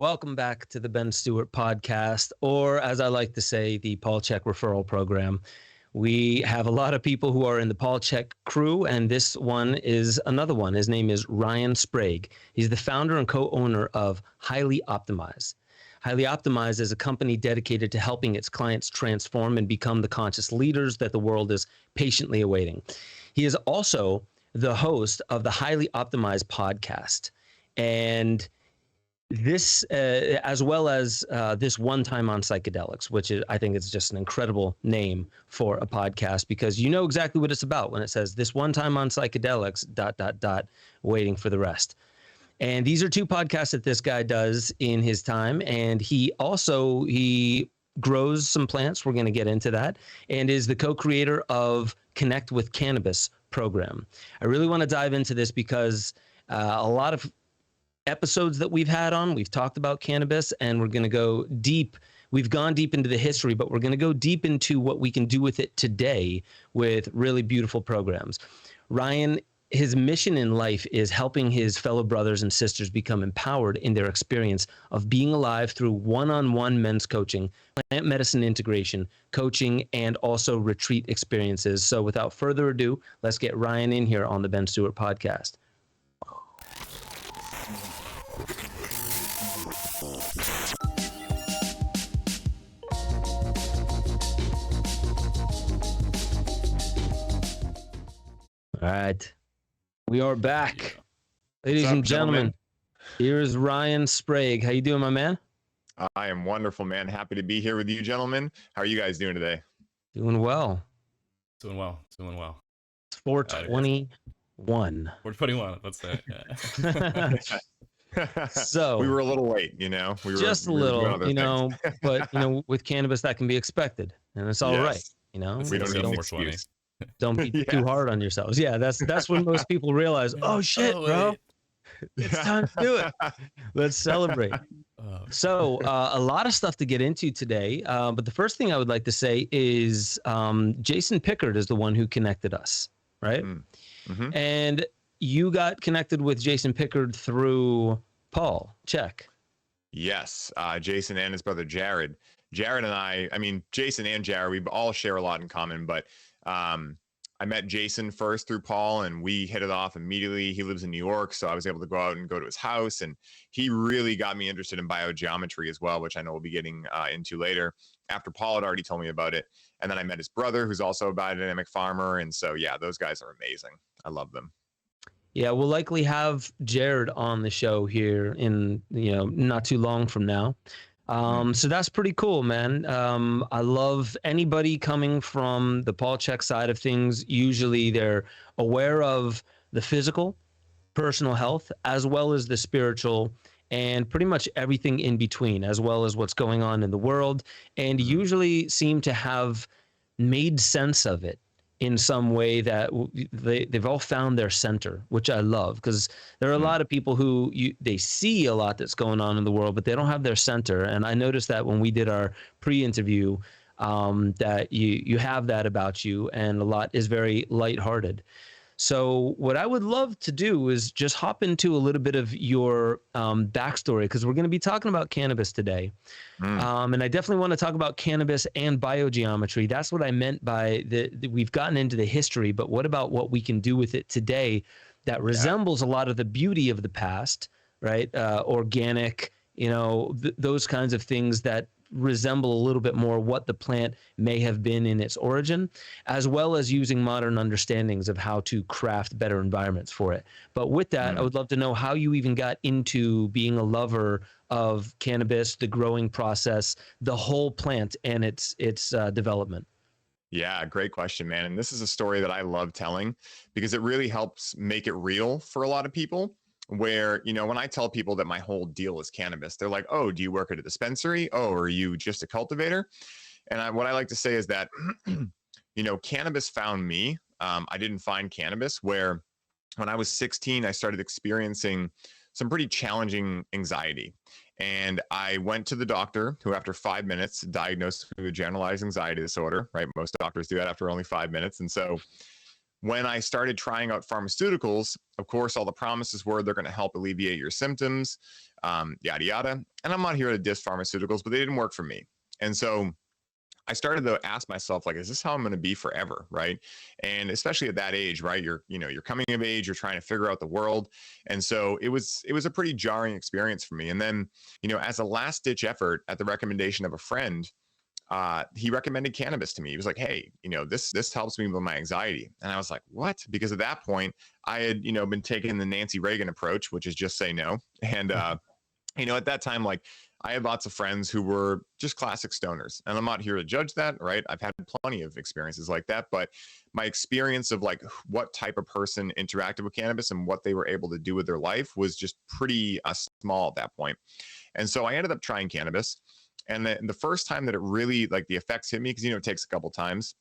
Welcome back to the Ben Stewart Podcast, or as I like to say, the Paul Chek Referral Program. We have a lot of people who are in the Paul Chek crew, and this one is another one. His name is Ryan Sprague. He's the founder and co-owner of Highly Optimized. Highly Optimized is a company dedicated to helping its clients transform and become the conscious leaders that the world is patiently awaiting. He is also the host of the Highly Optimized podcast. And this, as well as this One Time On Psychedelics, which is, I think, is just an incredible name for a podcast, because you know exactly what it's about when it says this One Time On Psychedelics ... waiting for the rest. And these are two podcasts that this guy does in his time, and he grows some plants. We're going to get into that, and is the co-creator of Connect with Cannabis program. I really want to dive into this because a lot of episodes that we've had on, we've talked about cannabis, and we're going to go deep. We've gone deep into the history, but we're going to go deep into what we can do with it today with really beautiful programs. Ryan, his mission in life is helping his fellow brothers and sisters become empowered in their experience of being alive through one-on-one men's coaching, plant medicine integration, coaching, and also retreat experiences. So without further ado, let's get Ryan in here on the Ben Stewart Podcast. All right, we are back, ladies and gentlemen. Here is Ryan Sprague. How you doing, my man? I am wonderful, man. Happy to be here with you, gentlemen. How are you guys doing today? Doing well. Doing well. It's 421. 421. Let's say. Yeah. So we were a little late, you know. We were just a little, but with cannabis that can be expected, and it's all right, you know. We don't need an excuse. Don't be too hard on yourselves. Yeah, that's when most people realize, oh shit, bro, it's time to do it. Let's celebrate. So a lot of stuff to get into today, but the first thing I would like to say is Jason Pickard is the one who connected us, right? Mm-hmm. And you got connected with Jason Pickard through Paul Chek. Yes, Jason and his brother Jared. Jared and I mean, Jason and Jared, we all share a lot in common, but I met Jason first through Paul, and we hit it off immediately. He lives in New York, so I was able to go out and go to his house, and he really got me interested in biogeometry as well, which I know we'll be getting into later, after Paul had already told me about it. And then I met his brother, who's also a biodynamic farmer, and so yeah, those guys are amazing. I love them. Yeah, we'll likely have Jared on the show here in not too long from now. So that's pretty cool, man. I love anybody coming from the Paul Chek side of things. Usually they're aware of the physical, personal health, as well as the spiritual, and pretty much everything in between, as well as what's going on in the world, and usually seem to have made sense of it in some way, that they've all found their center, which I love, because there are a lot of people who they see a lot that's going on in the world, but they don't have their center. And I noticed that when we did our pre-interview, that you have that about you, and a lot is very lighthearted. So what I would love to do is just hop into a little bit of your backstory, because we're going to be talking about cannabis today. And I definitely want to talk about cannabis and biogeometry. That's what I meant by we've gotten into the history, but what about what we can do with it today that resembles a lot of the beauty of the past, right? Organic, those kinds of things that resemble a little bit more what the plant may have been in its origin, as well as using modern understandings of how to craft better environments for it. But with that, I would love to know how you even got into being a lover of cannabis, the growing process, the whole plant, and its development. Yeah, great question, man. And this is a story that I love telling, because it really helps make it real for a lot of people. Where, when I tell people that my whole deal is cannabis, they're like, oh, do you work at a dispensary? Oh, are you just a cultivator? And what I like to say is that, cannabis found me. I didn't find cannabis. Where when I was 16, I started experiencing some pretty challenging anxiety. And I went to the doctor, who after 5 minutes diagnosed me with generalized anxiety disorder, right? Most doctors do that after only 5 minutes. And so when I started trying out pharmaceuticals, of course, all the promises were they're going to help alleviate your symptoms, yada, yada. And I'm not here to diss pharmaceuticals, but they didn't work for me. And so I started to ask myself, like, is this how I'm going to be forever? Right. And especially at that age, right. You're coming of age, you're trying to figure out the world. And so it was a pretty jarring experience for me. And then, as a last ditch effort at the recommendation of a friend, he recommended cannabis to me. He was like, hey, this helps me with my anxiety. And I was like, what? Because at that point I had, been taking the Nancy Reagan approach, which is just say no. And, at that time, like, I had lots of friends who were just classic stoners, and I'm not here to judge that, right? I've had plenty of experiences like that, but my experience of like what type of person interacted with cannabis and what they were able to do with their life was just pretty small at that point. And so I ended up trying cannabis. And the first time that it really, like, the effects hit me, because, it takes a couple times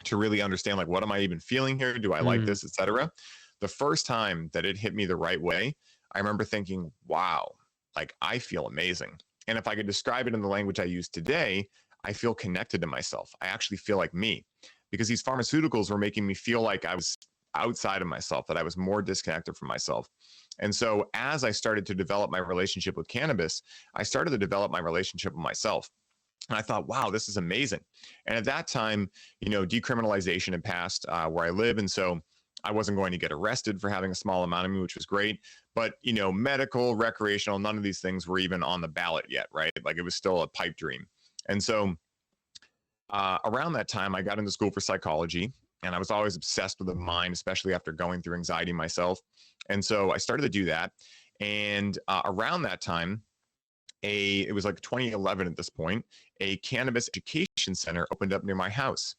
to really understand, like, what am I even feeling here? Do I like this, etc. The first time that it hit me the right way, I remember thinking, wow, like, I feel amazing. And if I could describe it in the language I use today, I feel connected to myself. I actually feel like me, because these pharmaceuticals were making me feel like I was outside of myself, that I was more disconnected from myself. And so as I started to develop my relationship with cannabis, I started to develop my relationship with myself. And I thought, wow, this is amazing. And at that time, decriminalization had passed where I live. And so I wasn't going to get arrested for having a small amount of me, which was great. But, medical, recreational, none of these things were even on the ballot yet, right? Like, it was still a pipe dream. And so around that time, I got into school for psychology, and I was always obsessed with the mind, especially after going through anxiety myself. And so I started to do that. And around that time, it was like 2011 at this point, a cannabis education center opened up near my house.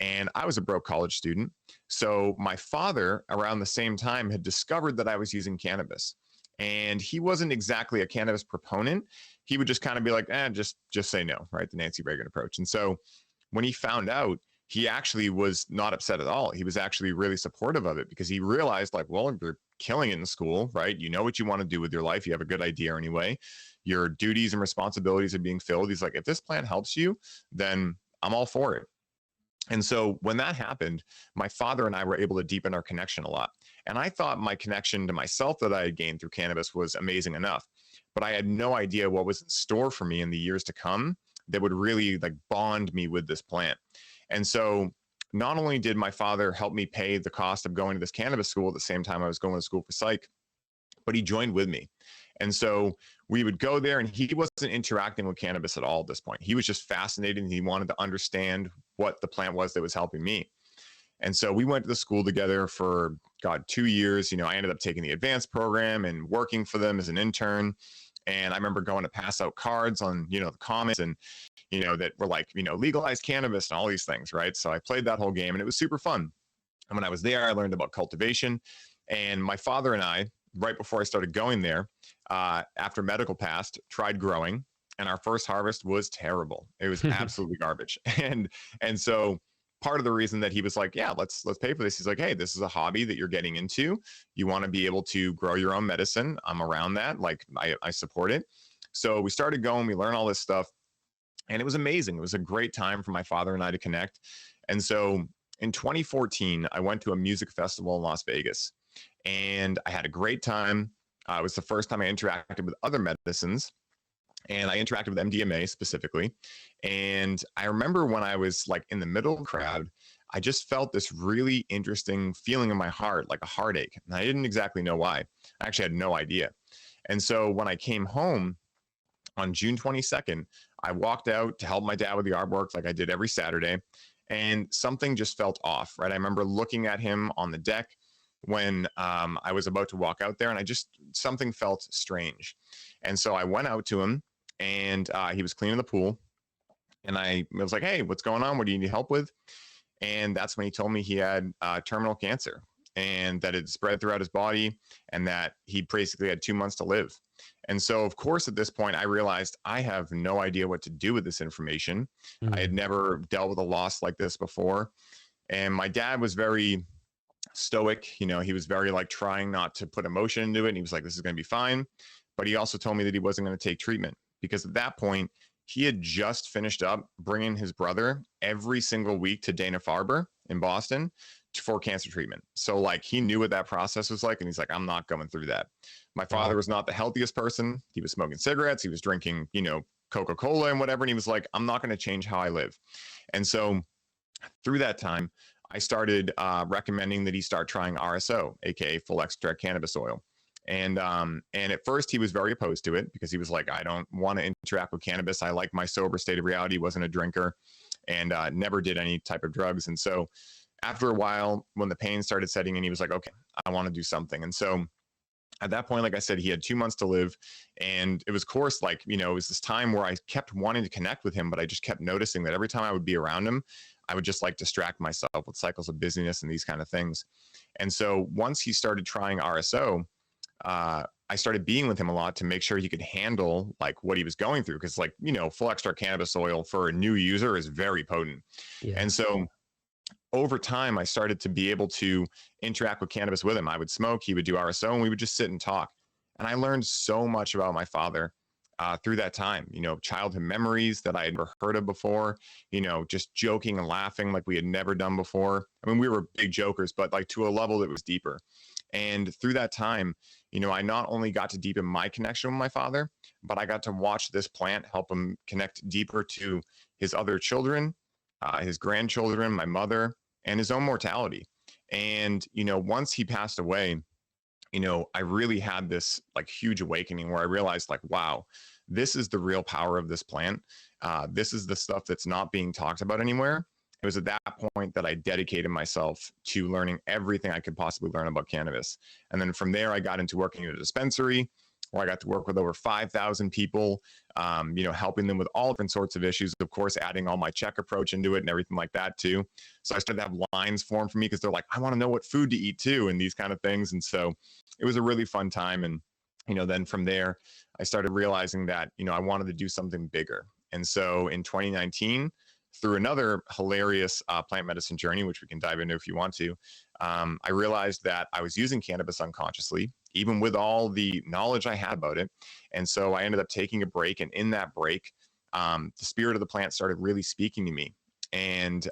And I was a broke college student. So my father, around the same time, had discovered that I was using cannabis. And he wasn't exactly a cannabis proponent. He would just kind of be like, just say no, right? The Nancy Reagan approach. And so when he found out, he actually was not upset at all. He was actually really supportive of it, because he realized, like, well, you're killing it in school, right? You know what you want to do with your life. You have a good idea anyway. Your duties and responsibilities are being filled. He's like, if this plan helps you, then I'm all for it. And so when that happened, my father and I were able to deepen our connection a lot. And I thought my connection to myself that I had gained through cannabis was amazing enough, but I had no idea what was in store for me in the years to come that would really, like, bond me with this plant. And so not only did my father help me pay the cost of going to this cannabis school at the same time I was going to school for psych, but he joined with me. And so we would go there, and he wasn't interacting with cannabis at all at this point. He was just fascinated, and he wanted to understand what the plant was that was helping me. And so we went to the school together for, 2 years. I ended up taking the advanced program and working for them as an intern. And I remember going to pass out cards on, the comments, and, that were like, legalize cannabis and all these things, right? So I played that whole game, and it was super fun. And when I was there, I learned about cultivation. And my father and I, right before I started going there, after medical passed, tried growing, and our first harvest was terrible. It was absolutely garbage. And so part of the reason that he was like, yeah, let's pay for this. He's like, hey, this is a hobby that you're getting into. You want to be able to grow your own medicine. I'm around that. Like, I support it. So we started going, we learned all this stuff, and it was amazing. It was a great time for my father and I to connect. And so in 2014, I went to a music festival in Las Vegas, and I had a great time. It was the first time I interacted with other medicines, and I interacted with MDMA specifically. And I remember when I was, like, in the middle of the crowd, I just felt this really interesting feeling in my heart, like a heartache. And I didn't exactly know why. I actually had no idea. And so when I came home on June 22nd, I walked out to help my dad with the artwork like I did every Saturday, and something just felt off, right? I remember looking at him on the deck when I was about to walk out there, and something felt strange. And so I went out to him, and he was cleaning the pool, and I was like, hey, what's going on? What do you need help with? And that's when he told me he had terminal cancer, and that it spread throughout his body, and that he basically had 2 months to live. And so, of course, at this point, I realized I have no idea what to do with this information. I had never dealt with a loss like this before. And my dad was very stoic. He was very, like, trying not to put emotion into it. And he was like, this is going to be fine. But he also told me that he wasn't going to take treatment, because at that point, he had just finished up bringing his brother every single week to Dana-Farber in Boston for cancer treatment. So like he knew what that process was like, and he's like, I'm not going through that. My father was not the healthiest person. He was smoking cigarettes. He was drinking, Coca-Cola and whatever. And he was like, I'm not going to change how I live. And so through that time, I started recommending that he start trying RSO, aka full extract cannabis oil. And at first he was very opposed to it because he was like, I don't want to interact with cannabis. I like my sober state of reality, wasn't a drinker, and never did any type of drugs. And so after a while, when the pain started setting in, he was like, okay, I want to do something. And so at that point, like I said, he had 2 months to live. And it was, of course, like, it was this time where I kept wanting to connect with him, but I just kept noticing that every time I would be around him, I would just like distract myself with cycles of busyness and these kind of things. And so once he started trying RSO, I started being with him a lot to make sure he could handle like what he was going through. Cause like, full extract cannabis oil for a new user is very potent. Yeah. And so over time, I started to be able to interact with cannabis with him. I would smoke, he would do RSO, and we would just sit and talk. And I learned so much about my father through that time, childhood memories that I had never heard of before, just joking and laughing like we had never done before. I mean, we were big jokers, but like to a level that was deeper. And through that time, I not only got to deepen my connection with my father, but I got to watch this plant help him connect deeper to his other children, his grandchildren, my mother, and his own mortality. And, once he passed away, I really had this like huge awakening where I realized like, wow, this is the real power of this plant. This is the stuff that's not being talked about anywhere. It was at that point that I dedicated myself to learning everything I could possibly learn about cannabis. And then from there, I got into working at a dispensary where I got to work with over 5,000 people, helping them with all different sorts of issues, of course, adding all my check approach into it and everything like that too. So I started to have lines formed for me because they're like, I want to know what food to eat too, and these kind of things. And so it was a really fun time. And, then from there, I started realizing that, I wanted to do something bigger. And so in 2019, through another hilarious plant medicine journey, which we can dive into if you want to, I realized that I was using cannabis unconsciously, even with all the knowledge I had about it. And so I ended up taking a break. And in that break, the spirit of the plant started really speaking to me. And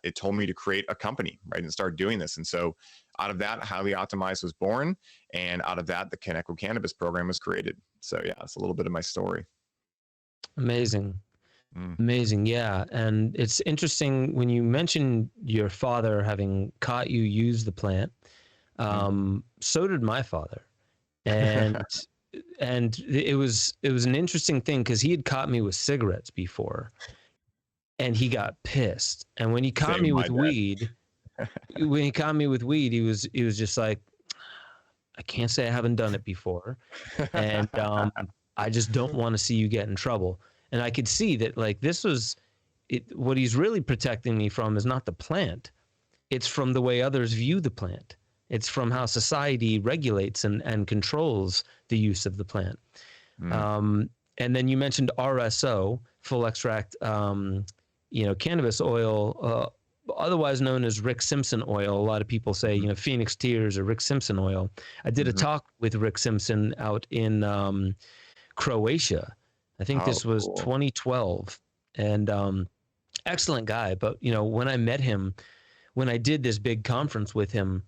it told me to create a company, right, and start doing this. And so out of that, Highly Optimized was born. And out of that, the Connect with Cannabis program was created. So yeah, it's a little bit of my story. Amazing. Amazing. Yeah. And it's interesting when you mentioned your father having caught you use the plant. So did my father. And it was an interesting thing because he had caught me with cigarettes before and he got pissed. And when he caught me with weed, he was just like, I can't say I haven't done it before. And I just don't want to see you get in trouble. And I could see that like this was it. What he's really protecting me from is not the plant. It's from the way others view the plant. It's from how society regulates and controls the use of the plant. And then you mentioned RSO, full extract, cannabis oil, otherwise known as Rick Simpson oil. A lot of people say, Phoenix Tears or Rick Simpson oil. I did a talk with Rick Simpson out in Croatia. I think this was cool. 2012, and excellent guy. But, when I met him, when I did this big conference with him,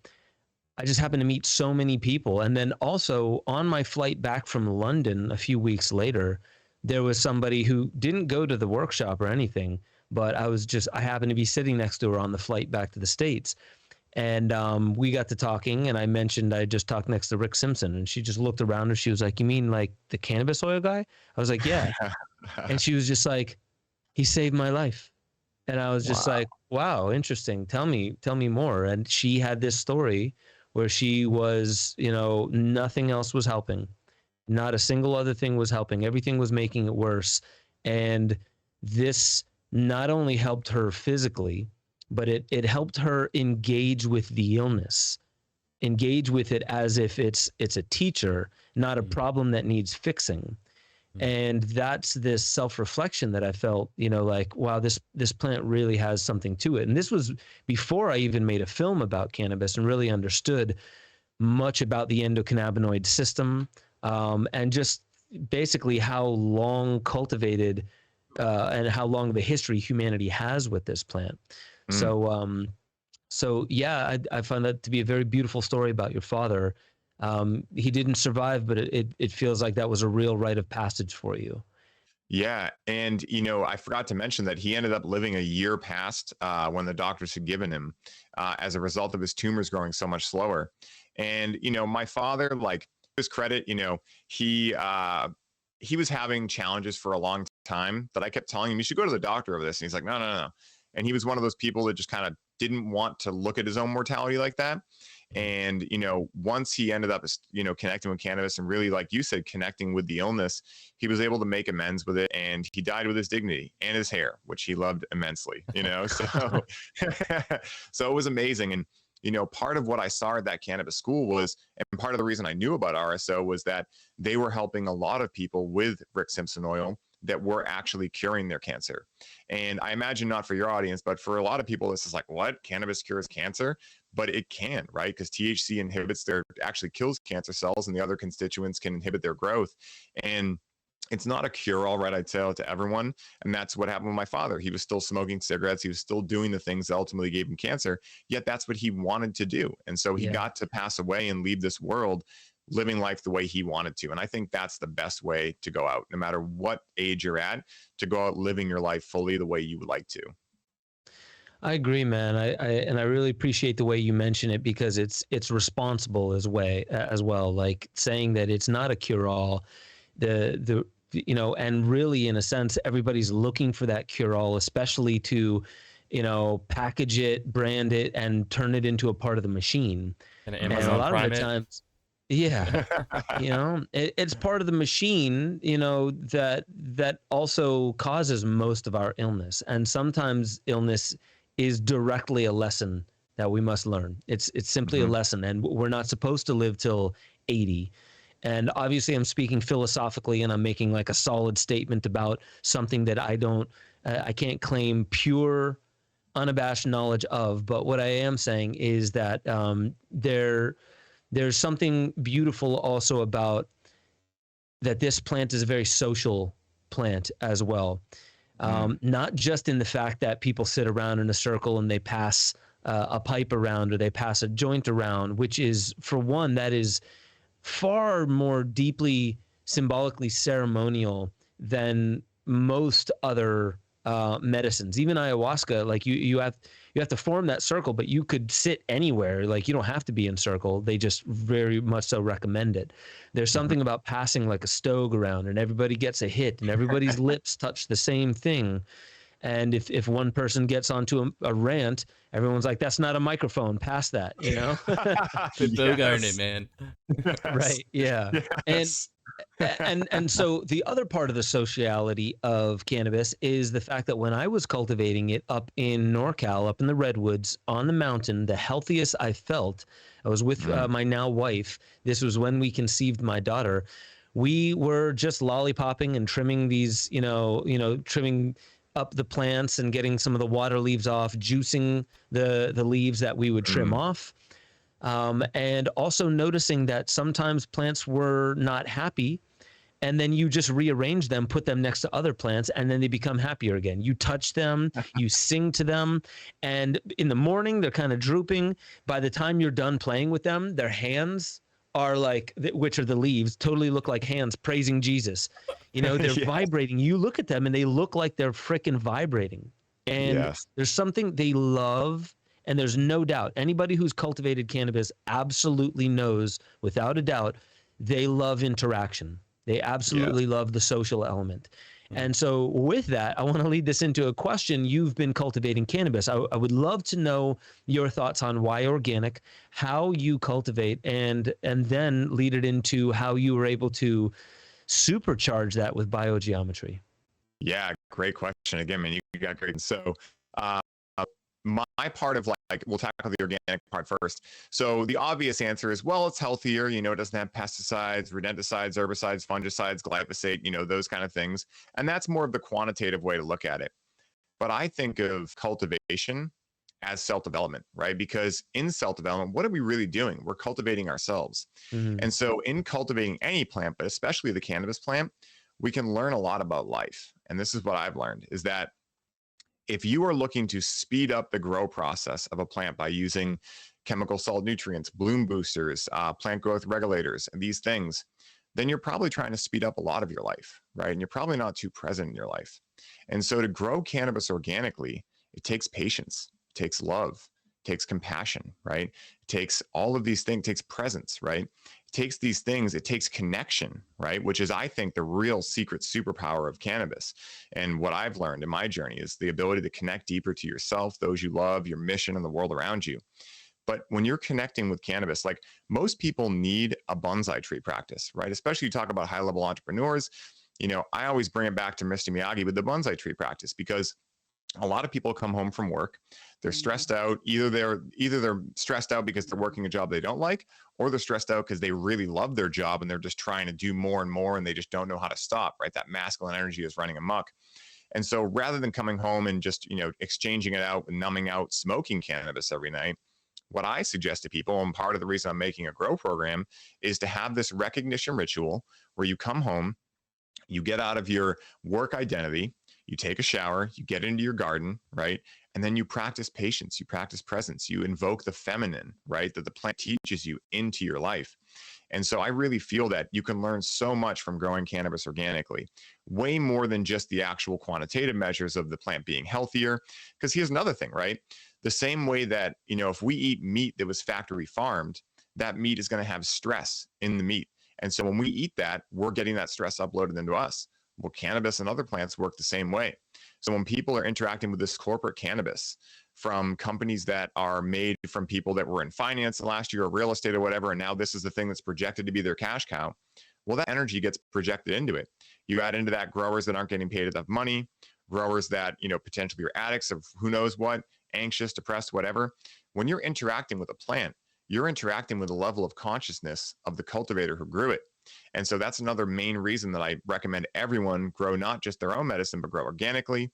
I just happened to meet so many people. And then also on my flight back from London a few weeks later, there was somebody who didn't go to the workshop or anything, but I happened to be sitting next to her on the flight back to the States. And we got to talking, and I mentioned I just talked next to Rick Simpson, and she just looked around and she was like, "You mean like the cannabis oil guy?" I was like, "Yeah." And she was just like, "He saved my life." And I was just like, "Wow, interesting. Tell me more." And she had this story where she was, nothing else was helping. Not a single other thing was helping. Everything was making it worse. And this not only helped her physically, but it helped her engage with the illness, engage with it as if it's a teacher, not a problem that needs fixing. And that's this self-reflection that I felt, like, wow, this plant really has something to it. And this was before I even made a film about cannabis and really understood much about the endocannabinoid system, and just basically how long cultivated and how long of a history humanity has with this plant. So So yeah, I find that to be a very beautiful story about your father. He didn't survive, but it feels like that was a real rite of passage for you. Yeah. And, I forgot to mention that he ended up living a year past when the doctors had given him as a result of his tumors growing so much slower. And, my father, like, his credit, he was having challenges for a long time that I kept telling him, you should go to the doctor over this. And he's like, no, no, no. And he was one of those people that just kind of didn't want to look at his own mortality like that. And, once he ended up, connecting with cannabis and really, like you said, connecting with the illness, he was able to make amends with it, and he died with his dignity and his hair, which he loved immensely, so, so it was amazing. And, part of what I saw at that cannabis school was, and part of the reason I knew about RSO was that they were helping a lot of people with Rick Simpson oil that were actually curing their cancer. And I imagine not for your audience, but for a lot of people, this is like, what? Cannabis cures cancer? But it can, right? Because THC actually kills cancer cells, and the other constituents can inhibit their growth. And it's not a cure-all, right? I'd tell it to everyone. And that's what happened with my father. He was still smoking cigarettes. He was still doing the things that ultimately gave him cancer. Yet that's what he wanted to do. And so he got to pass away and leave this world living life the way he wanted to. And I think that's the best way to go out, no matter what age you're at, to go out living your life fully the way you would like to. I agree, man. I really appreciate the way you mention it, because it's responsible as well. Like saying that it's not a cure all, and really in a sense everybody's looking for that cure all, especially to, package it, brand it, and turn it into a part of the machine. And And Amazon a lot Prime of the times, yeah, it's part of the machine, that also causes most of our illness. And sometimes illness is directly a lesson that we must learn. It's simply a lesson, and we're not supposed to live till 80. And obviously I'm speaking philosophically, and I'm making like a solid statement about something that I can't claim pure, unabashed knowledge of. But what I am saying is that there's something beautiful also about that this plant is a very social plant as well. Not just in the fact that people sit around in a circle and they pass a pipe around, or they pass a joint around, which is, for one, that is far more deeply symbolically ceremonial than most other medicines. Even ayahuasca, like you have to form that circle, but you could sit anywhere. Like, you don't have to be in circle. They just very much so recommend it. There's something about passing like a stove around, and everybody gets a hit, and everybody's lips touch the same thing. And if one person gets onto a rant, everyone's like, "That's not a microphone. Pass that," The Bogart it, man. Right? Yeah. Yes. And so the other part of the sociality of cannabis is the fact that when I was cultivating it up in NorCal, up in the redwoods on the mountain, the healthiest I felt, I was with my now wife. This was when we conceived my daughter. We were just lollipopping and trimming these, trimming up the plants and getting some of the water leaves off, juicing the leaves that we would trim off. And also noticing that sometimes plants were not happy, and then you just rearrange them, put them next to other plants, and then they become happier again. You touch them, you sing to them, and in the morning they're kind of drooping. By the time you're done playing with them, their hands are like, which are the leaves, totally look like hands praising Jesus. They're vibrating. You look at them and they look like they're freaking vibrating. And there's something they love. And there's no doubt, anybody who's cultivated cannabis absolutely knows, without a doubt, they love interaction. They absolutely love the social element. And so with that, I want to lead this into a question. You've been cultivating cannabis. I would love to know your thoughts on why organic, how you cultivate, and then lead it into how you were able to supercharge that with biogeometry. Yeah, great question. Again, man, you got great. So my part of like, we'll tackle the organic part first. So the obvious answer is, well, it's healthier. It doesn't have pesticides, rodenticides, herbicides, fungicides, glyphosate, those kind of things. And that's more of the quantitative way to look at it. But I think of cultivation as self-development, right? Because in self-development, what are we really doing? We're cultivating ourselves. And so in cultivating any plant, but especially the cannabis plant, we can learn a lot about life. And this is what I've learned, is that if you are looking to speed up the grow process of a plant by using chemical salt nutrients, bloom boosters, plant growth regulators, and these things, then you're probably trying to speed up a lot of your life, right? And you're probably not too present in your life. And so to grow cannabis organically, it takes patience, it takes love, it takes compassion, right? It takes all of these things, it takes presence, right? It takes these things, it takes connection, right? Which is, I think, the real secret superpower of cannabis. And what I've learned in my journey is the ability to connect deeper to yourself, those you love, your mission, and the world around you. But when you're connecting with cannabis, like most people need a bonsai tree practice, right? Especially you talk about high level entrepreneurs. I always bring it back to Mr. Miyagi with the bonsai tree practice, because a lot of people come home from work, they're stressed out. Either they're stressed out because they're working a job they don't like, or they're stressed out because they really love their job and they're just trying to do more and more and they just don't know how to stop, right? That masculine energy is running amok. And so rather than coming home and just, exchanging it out, numbing out, smoking cannabis every night, what I suggest to people, and part of the reason I'm making a grow program, is to have this recognition ritual where you come home, you get out of your work identity, you take a shower, you get into your garden, right? And then you practice patience, you practice presence, you invoke the feminine, right? That the plant teaches you into your life. And so I really feel that you can learn so much from growing cannabis organically, way more than just the actual quantitative measures of the plant being healthier. Because here's another thing, right? The same way that, if we eat meat that was factory farmed, that meat is going to have stress in the meat. And so when we eat that, we're getting that stress uploaded into us. Well, cannabis and other plants work the same way. So when people are interacting with this corporate cannabis from companies that are made from people that were in finance last year or real estate or whatever, and now this is the thing that's projected to be their cash cow, well, that energy gets projected into it. You add into that growers that aren't getting paid enough money, growers that, potentially are addicts of who knows what, anxious, depressed, whatever. When you're interacting with a plant, you're interacting with a level of consciousness of the cultivator who grew it. And so that's another main reason that I recommend everyone grow not just their own medicine, but grow organically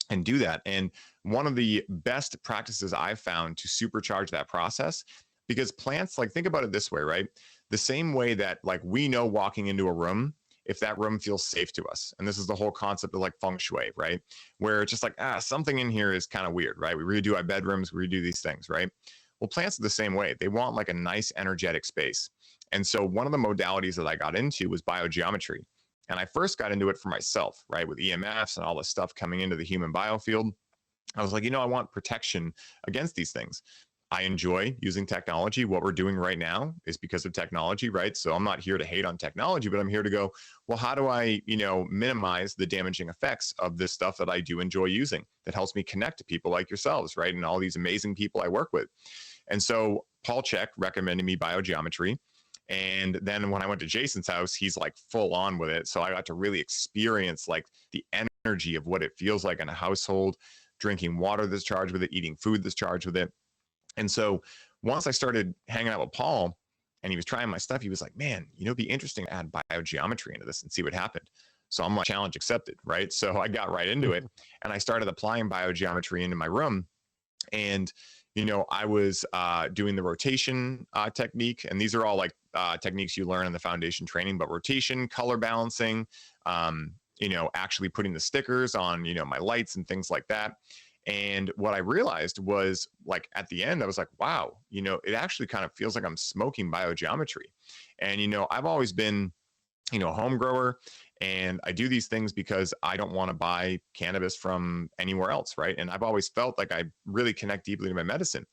and do that. And one of the best practices I've found to supercharge that process, because plants, like, think about it this way, right? The same way that, like, we know walking into a room, if that room feels safe to us. And this is the whole concept of like feng shui, right? Where it's just like, something in here is kind of weird, right? We redo our bedrooms, we redo these things, right? Well, plants are the same way. They want like a nice energetic space. And so one of the modalities that I got into was biogeometry. And I first got into it for myself, right? With EMFs and all this stuff coming into the human biofield. I was like, I want protection against these things. I enjoy using technology. What we're doing right now is because of technology, right? So I'm not here to hate on technology, but I'm here to go, well, how do I, minimize the damaging effects of this stuff that I do enjoy using that helps me connect to people like yourselves, right? And all these amazing people I work with. And so Paul Chek recommended me biogeometry. And then when I went to Jason's house, he's like full on with it. So I got to really experience like the energy of what it feels like in a household, drinking water that's charged with it, eating food that's charged with it. And so once I started hanging out with Paul and he was trying my stuff, he was like, man, it'd be interesting to add biogeometry into this and see what happened. So I'm like, challenge accepted, right? So I got right into it and I started applying biogeometry into my room. And, I was doing the rotation technique. And these are all like techniques you learn in the foundation training, but rotation, color balancing, actually putting the stickers on, my lights and things like that. And what I realized was, like, at the end, I was like, wow, it actually kind of feels like I'm smoking biogeometry. And, I've always been, a home grower, and I do these things because I don't want to buy cannabis from anywhere else, right? And I've always felt like I really connect deeply to my medicine.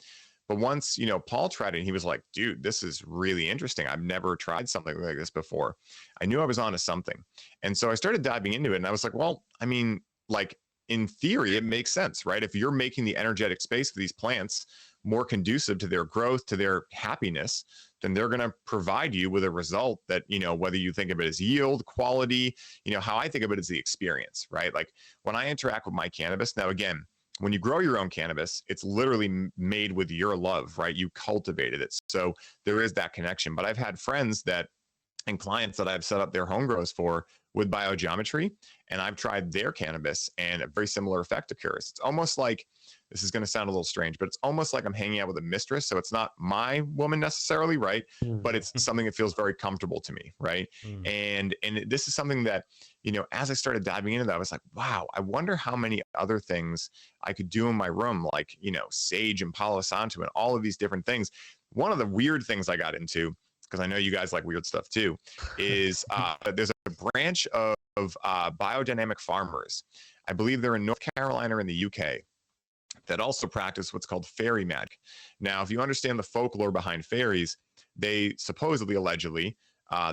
But once, Paul tried it, and he was like, dude, this is really interesting. I've never tried something like this before. I knew I was onto something. And so I started diving into it, and I was like, well, I mean, like, in theory, it makes sense, right? If you're making the energetic space for these plants more conducive to their growth, to their happiness, then they're going to provide you with a result that, whether you think of it as yield, quality, how I think of it is the experience, right? Like when I interact with my cannabis, now again, when you grow your own cannabis, it's literally made with your love, right? You cultivated it. So there is that connection. But I've had friends and clients that I've set up their home grows for with biogeometry, and I've tried their cannabis, and a very similar effect occurs. It's almost like, this is going to sound a little strange, but it's almost like I'm hanging out with a mistress. So it's not my woman necessarily, right? But it's something that feels very comfortable to me, right? And this is something that, you know, as I started diving into that, I was like, wow, I wonder how many other things I could do in my room, like, you know, sage and Palo Santo and all of these different things. One of the weird things I got into, because I know you guys like weird stuff too, is there's a branch of biodynamic farmers. I believe they're in North Carolina or in the UK, that also practice what's called fairy magic. Now, if you understand the folklore behind fairies, they supposedly, allegedly,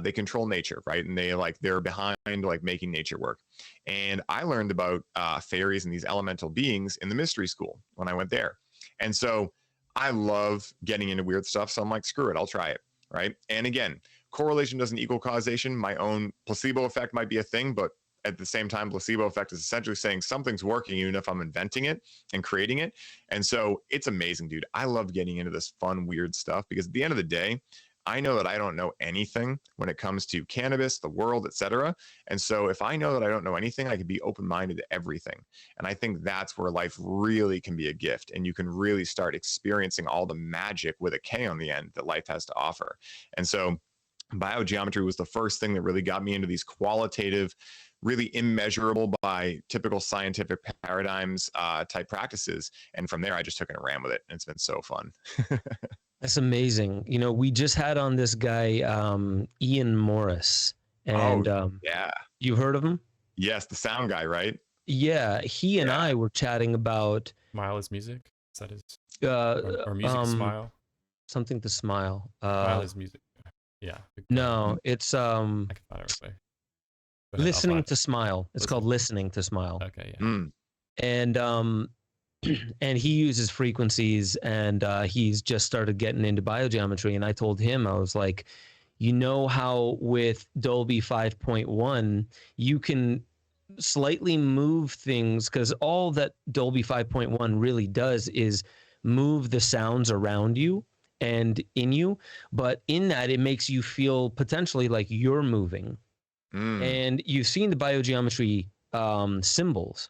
they control nature, right? And they're behind like making nature work. And I learned about fairies and these elemental beings in the mystery school when I went there. And so I love getting into weird stuff. So I'm like, screw it, I'll try it, right? And again, correlation doesn't equal causation. My own placebo effect might be a thing, but at the same time, placebo effect is essentially saying something's working, even if I'm inventing it and creating it. And so it's amazing, dude. I love getting into this fun, weird stuff, because at the end of the day, I know that I don't know anything when it comes to cannabis, the world, etc. And so if I know that I don't know anything, I can be open-minded to everything. And I think that's where life really can be a gift. And you can really start experiencing all the magic with a K on the end that life has to offer. And so biogeometry was the first thing that really got me into these qualitative, really immeasurable by typical scientific paradigms type practices. And from there, I just took it and ran with it. And it's been so fun. That's amazing. You know, we just had on this guy, Ian Morris. And yeah. You heard of him? Yes, the sound guy, right? Yeah, he and I were chatting about Smile is music. Is that his? Or music smile? Something to smile. Smile is music. Yeah. No, it's I can find it real quick. Listening to Smile. It's called Listening to Smile. Okay, yeah. And and he uses frequencies, and he's just started getting into biogeometry. And I told him, I was like, you know how with Dolby 5.1 you can slightly move things, because all that Dolby 5.1 really does is move the sounds around you and in you, but in that it makes you feel potentially like you're moving. And you've seen the biogeometry symbols.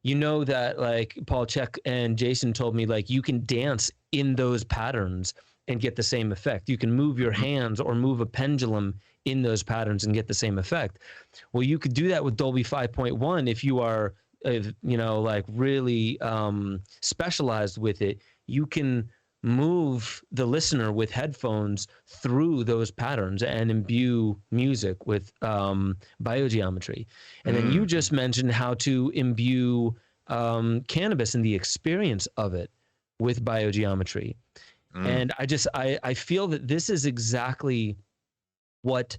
You know that, like Paul Check and Jason told me, like you can dance in those patterns and get the same effect. You can move your hands or move a pendulum in those patterns and get the same effect. Well, you could do that with Dolby 5.1 if you are, you know, like really specialized with it. You can move the listener with headphones through those patterns and imbue music with biogeometry. And then you just mentioned how to imbue cannabis and the experience of it with biogeometry. And I feel that this is exactly what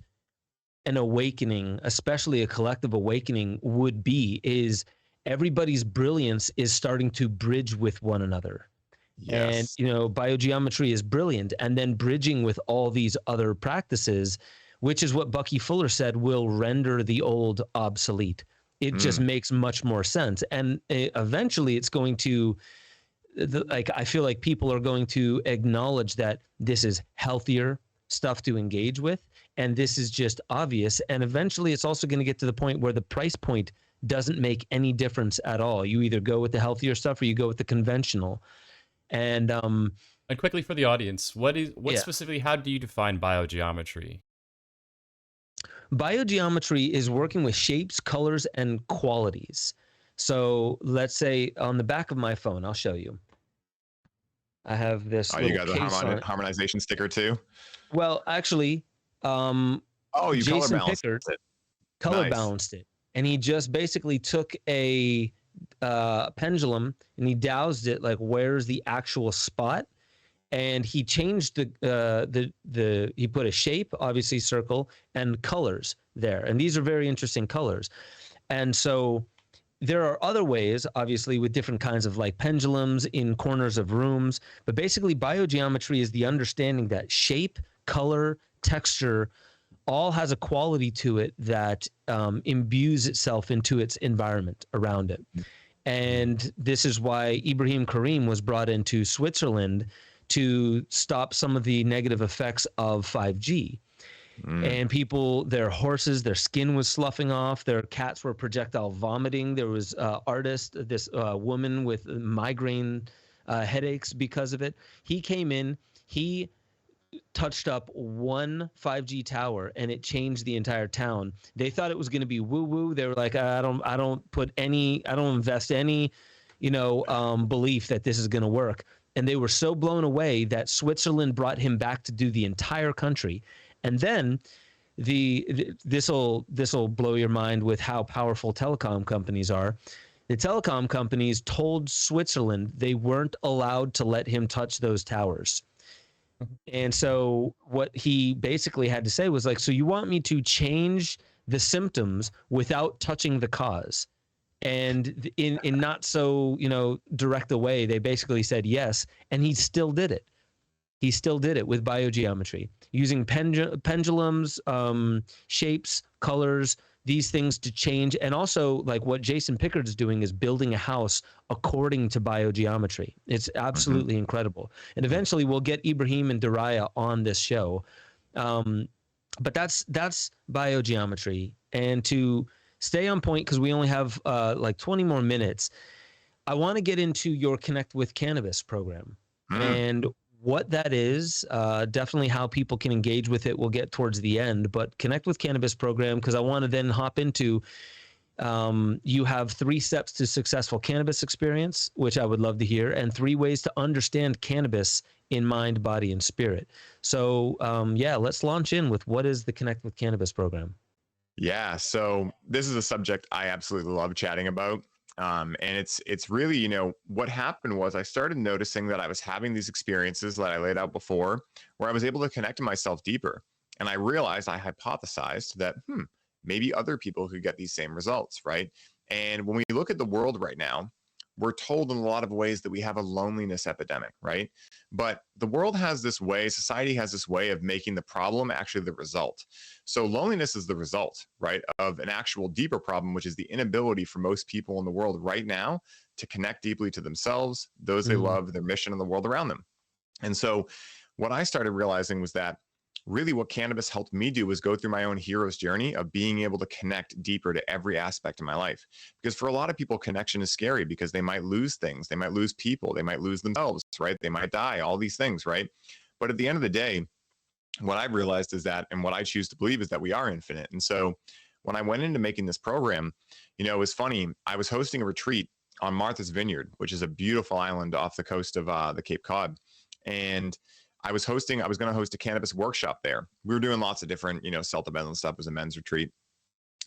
an awakening, especially a collective awakening, would be, is everybody's brilliance is starting to bridge with one another. Yes. And, you know, biogeometry is brilliant. And then bridging with all these other practices, which is what Bucky Fuller said, will render the old obsolete. It just makes much more sense. And eventually it's going to, like, I feel like people are going to acknowledge that this is healthier stuff to engage with. And this is just obvious. And eventually it's also going to get to the point where the price point doesn't make any difference at all. You either go with the healthier stuff or you go with the conventional. And quickly for the audience, what specifically, how do you define biogeometry? Biogeometry is working with shapes, colors, and qualities. So let's say on the back of my phone, I'll show you. I have this. Oh, you got the harmonization sticker too? Well, actually, you Jason color balanced Pickard it. Color balanced it, and he just basically took a pendulum and he doused it, like, where's the actual spot, and he changed he put a shape, obviously circle, and colors there, and these are very interesting colors. And so there are other ways, obviously, with different kinds of like pendulums in corners of rooms, but basically biogeometry is the understanding that shape, color, texture all has a quality to it that imbues itself into its environment around it. And this is why Ibrahim Karim was brought into Switzerland to stop some of the negative effects of 5G. And people, their horses, their skin was sloughing off. Their cats were projectile vomiting. There was this woman with migraine headaches because of it. He came in, he touched up one 5G tower and it changed the entire town. They thought it was going to be woo woo. They were like, I don't invest any, belief that this is going to work. And they were so blown away that Switzerland brought him back to do the entire country. And then this will blow your mind with how powerful telecom companies are. The telecom companies told Switzerland they weren't allowed to let him touch those towers. And so what he basically had to say was like, so you want me to change the symptoms without touching the cause? And in not so, direct a way, they basically said yes. And he still did it. He still did it with biogeometry, using pendulums, shapes, colors, these things to change. And also, like what Jason Pickard is doing is building a house according to biogeometry. It's absolutely incredible. And eventually we'll get Ibrahim and Daraya on this show. But that's biogeometry. And to stay on point, because we only have like 20 more minutes, I want to get into your Connect with Cannabis program. And what that is, definitely how people can engage with it, we'll get towards the end. But Connect with Cannabis program, because I want to then hop into, you have 3 steps to successful cannabis experience, which I would love to hear, and 3 ways to understand cannabis in mind, body, and spirit. So let's launch in with what is the Connect with Cannabis program. Yeah, so this is a subject I absolutely love chatting about. And it's really, what happened was I started noticing that I was having these experiences that I laid out before, where I was able to connect to myself deeper. And I realized, I hypothesized that, maybe other people could get these same results, right? And when we look at the world right now, we're told in a lot of ways that we have a loneliness epidemic, right? But the world has this way, society has this way of making the problem actually the result. So loneliness is the result, right, of an actual deeper problem, which is the inability for most people in the world right now to connect deeply to themselves, those they love, their mission, and the world around them. And so what I started realizing was that really what cannabis helped me do was go through my own hero's journey of being able to connect deeper to every aspect of my life. Because for a lot of people, connection is scary because they might lose things. They might lose people. They might lose themselves, right? They might die, all these things, right? But at the end of the day, what I realized is that, and what I choose to believe is that we are infinite. And so when I went into making this program, it was funny. I was hosting a retreat on Martha's Vineyard, which is a beautiful island off the coast of the Cape Cod. And I was going to host a cannabis workshop there. We were doing lots of different, self-development stuff. It was a men's retreat.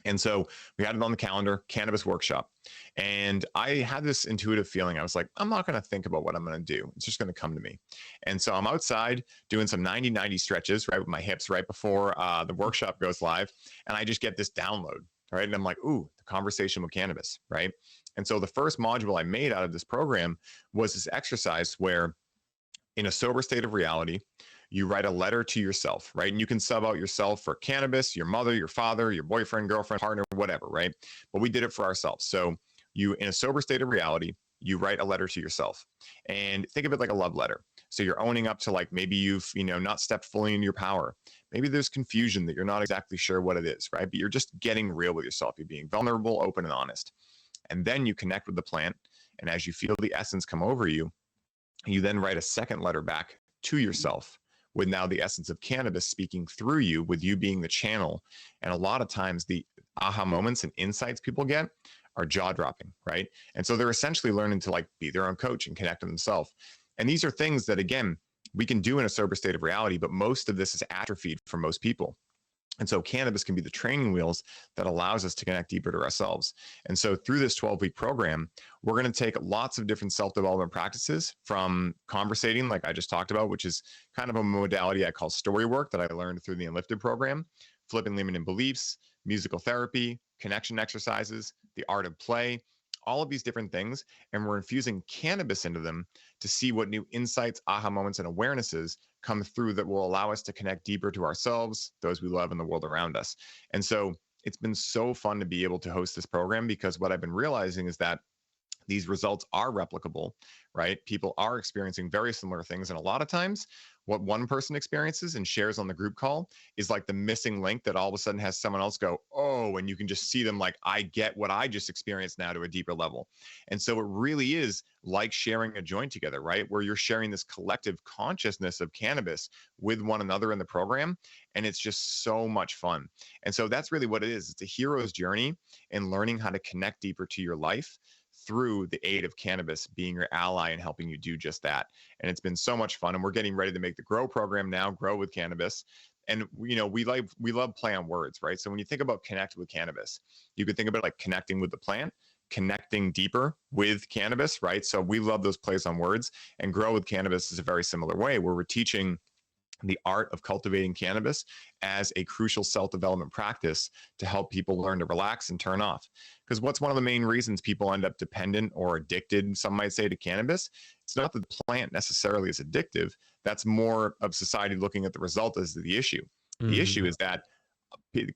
And so we had it on the calendar, cannabis workshop. And I had this intuitive feeling. I was like, I'm not going to think about what I'm going to do. It's just going to come to me. And so I'm outside doing some 90-90 stretches, right, with my hips right before the workshop goes live. And I just get this download, right? And I'm like, ooh, the conversation with cannabis, right? And so the first module I made out of this program was this exercise where, in a sober state of reality, you write a letter to yourself, right? And you can sub out yourself for cannabis, your mother, your father, your boyfriend, girlfriend, partner, whatever, right? But we did it for ourselves. So you, in a sober state of reality, you write a letter to yourself, and think of it like a love letter. So you're owning up to, like, maybe you've, not stepped fully into your power. Maybe there's confusion that you're not exactly sure what it is, right? But you're just getting real with yourself. You're being vulnerable, open, and honest. And then you connect with the plant. And as you feel the essence come over you, you then write a second letter back to yourself with now the essence of cannabis speaking through you, with you being the channel. And a lot of times the aha moments and insights people get are jaw-dropping, right? And so they're essentially learning to, like, be their own coach and connect to themselves. And these are things that, again, we can do in a sober state of reality, but most of this is atrophied for most people. And so cannabis can be the training wheels that allows us to connect deeper to ourselves. And so through this 12-week program, we're going to take lots of different self-development practices, from conversating, like I just talked about, which is kind of a modality I call story work that I learned through the Enlifted program, flipping limiting beliefs, musical therapy, connection exercises, the art of play, all of these different things. And we're infusing cannabis into them to see what new insights, aha moments, and awarenesses come through that will allow us to connect deeper to ourselves, those we love, and the world around us. And so it's been so fun to be able to host this program, because what I've been realizing is that these results are replicable, right? People are experiencing very similar things. And a lot of times, what one person experiences and shares on the group call is like the missing link that all of a sudden has someone else go, oh, and you can just see them like, I get what I just experienced now to a deeper level. And so it really is like sharing a joint together, right? Where you're sharing this collective consciousness of cannabis with one another in the program. And it's just so much fun. And so that's really what it is. It's a hero's journey in learning how to connect deeper to your life through the aid of cannabis being your ally and helping you do just that. And it's been so much fun. And we're getting ready to make the Grow program now, Grow with Cannabis. And we love play on words, right? So when you think about connect with cannabis, you could think about like connecting with the plant, connecting deeper with cannabis, right? So we love those plays on words. And Grow with Cannabis is a very similar way where we're teaching the art of cultivating cannabis as a crucial self-development practice to help people learn to relax and turn off. Because what's one of the main reasons people end up dependent or addicted, some might say, to cannabis? It's not that the plant necessarily is addictive. That's more of society looking at the result as the issue. The issue is that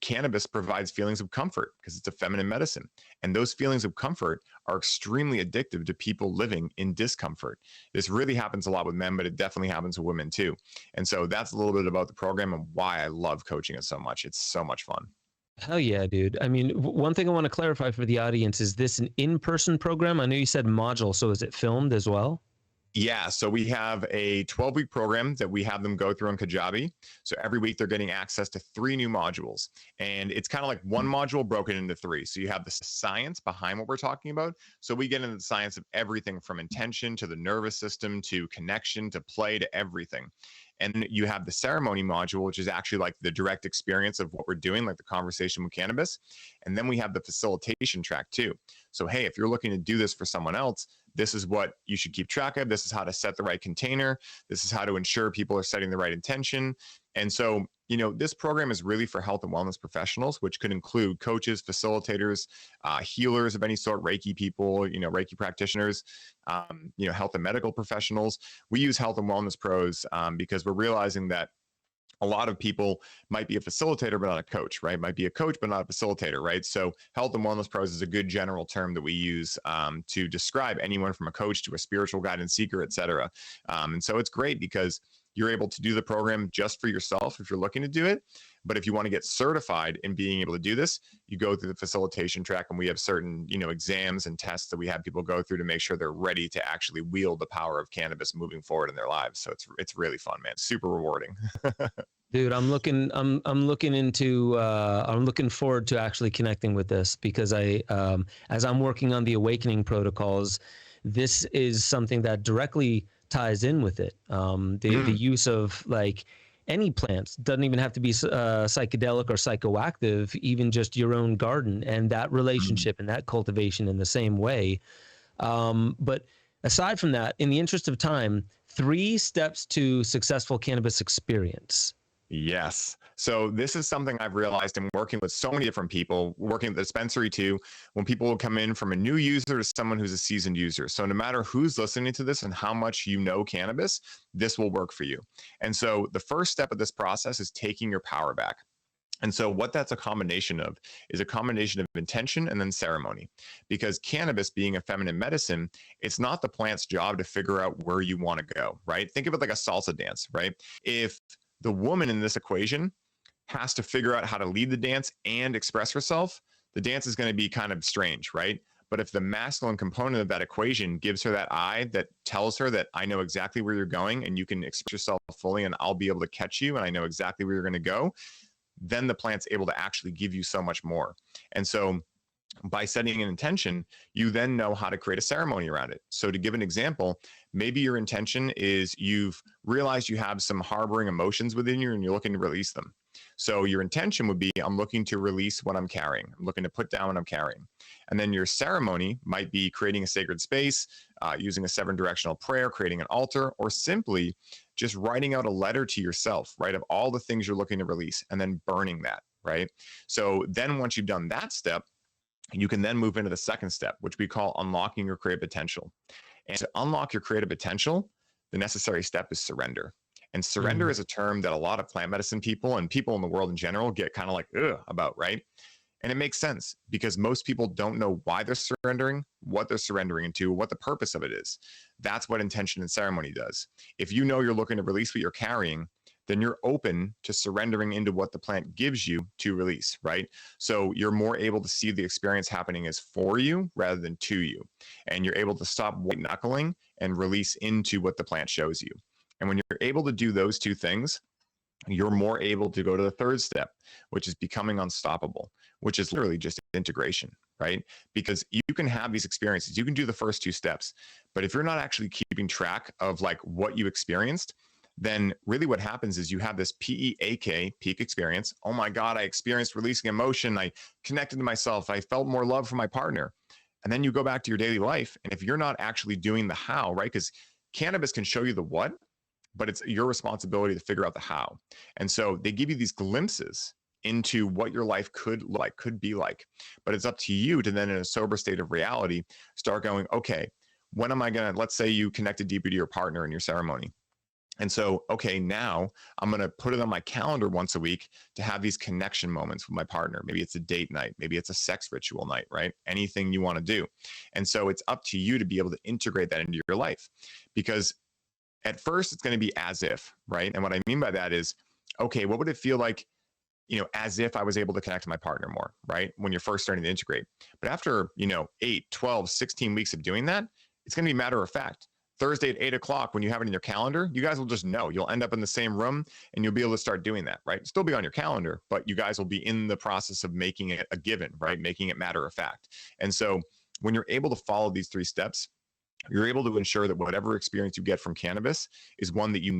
cannabis provides feelings of comfort because it's a feminine medicine. And those feelings of comfort are extremely addictive to people living in discomfort. This really happens a lot with men, but it definitely happens with women too. And so that's a little bit about the program and why I love coaching it so much. It's so much fun. Hell yeah, dude. I mean, one thing I want to clarify for the audience, is this an in-person program? I know you said module, so is it filmed as well? Yeah, so we have a 12-week program that we have them go through on Kajabi. So every week they're getting access to 3 new modules. And it's kind of like one module broken into 3. So you have the science behind what we're talking about. So we get into the science of everything from intention to the nervous system to connection to play to everything. And you have the ceremony module, which is actually like the direct experience of what we're doing, like the conversation with cannabis. And then we have the facilitation track too. So, hey, if you're looking to do this for someone else, this is what you should keep track of. This is how to set the right container. This is how to ensure people are setting the right intention. And so, this program is really for health and wellness professionals, which could include coaches, facilitators, healers of any sort, Reiki people, Reiki practitioners, health and medical professionals. We use health and wellness pros because we're realizing that a lot of people might be a facilitator, but not a coach, right? Might be a coach, but not a facilitator, right? So health and wellness pros is a good general term that we use to describe anyone from a coach to a spiritual guidance seeker, et cetera. And so it's great because you're able to do the program just for yourself if you're looking to do it. But if you want to get certified in being able to do this, you go through the facilitation track, and we have certain, exams and tests that we have people go through to make sure they're ready to actually wield the power of cannabis moving forward in their lives. So it's really fun, man. Super rewarding. Dude, I'm looking forward to actually connecting with this, because as I'm working on the awakening protocols, this is something that directly ties in with it. The use of like any plants, doesn't even have to be psychedelic or psychoactive, even just your own garden, and that relationship and that cultivation in the same way. But aside from that, in the interest of time, 3 steps to successful cannabis experience. Yes. So this is something I've realized in working with so many different people, working at the dispensary too, when people will come in from a new user to someone who's a seasoned user. So no matter who's listening to this and how much you know cannabis, this will work for you. And so the first step of this process is taking your power back. And so what that's a combination of is a combination of intention and then ceremony. Because cannabis being a feminine medicine, it's not the plant's job to figure out where you want to go, right? Think of it like a salsa dance, right? If the woman in this equation has to figure out how to lead the dance and express herself, the dance is going to be kind of strange, right? But if the masculine component of that equation gives her that eye that tells her that I know exactly where you're going and you can express yourself fully and I'll be able to catch you and I know exactly where you're going to go, then the plant's able to actually give you so much more. And so by setting an intention, you then know how to create a ceremony around it. So to give an example, maybe your intention is you've realized you have some harboring emotions within you and you're looking to release them. So your intention would be, I'm looking to release what I'm carrying. I'm looking to put down what I'm carrying. And then your ceremony might be creating a sacred space, using a 7-directional prayer, creating an altar, or simply just writing out a letter to yourself, right, of all the things you're looking to release and then burning that, right? So then once you've done that step, you can then move into the second step, which we call unlocking your creative potential. And to unlock your creative potential, the necessary step is surrender. And surrender is a term that a lot of plant medicine people and people in the world in general get kind of like, ugh, about, right? And it makes sense because most people don't know why they're surrendering. what they're surrendering into, what the purpose of it is. That's what intention and ceremony does. If you know you're looking to release what you're carrying, then you're open to surrendering into what the plant gives you to release, right? So you're more able to see the experience happening as for you rather than to you. And you're able to stop white knuckling and release into what the plant shows you. And when you're able to do those two things, you're more able to go to the third step, which is becoming unstoppable, which is literally just integration, right? Because you can have these experiences, you can do the first two steps, but if you're not actually keeping track of like what you experienced, then really what happens is you have this PEAK, peak experience. Oh my God, I experienced releasing emotion. I connected to myself. I felt more love for my partner. And then you go back to your daily life. And if you're not actually doing the how, right? Because cannabis can show you the what, but it's your responsibility to figure out the how. And so they give you these glimpses into what your life could be like. But it's up to you to then, in a sober state of reality, start going, okay, when am I going to, let's say you connected deeply to your partner in your ceremony. And so, okay, now I'm going to put it on my calendar once a week to have these connection moments with my partner. Maybe it's a date night. Maybe it's a sex ritual night, right? Anything you want to do. And so it's up to you to be able to integrate that into your life, because at first it's going to be as if, right? And what I mean by that is, okay, what would it feel like, as if I was able to connect to my partner more, right? When you're first starting to integrate. But after, 8, 12, 16 weeks of doing that, it's going to be matter of fact. Thursday at 8 o'clock, when you have it in your calendar, you guys will just know. You'll end up in the same room and you'll be able to start doing that, right? Still be on your calendar, but you guys will be in the process of making it a given, right? Making it matter of fact. And so when you're able to follow these 3 steps, you're able to ensure that whatever experience you get from cannabis is one that you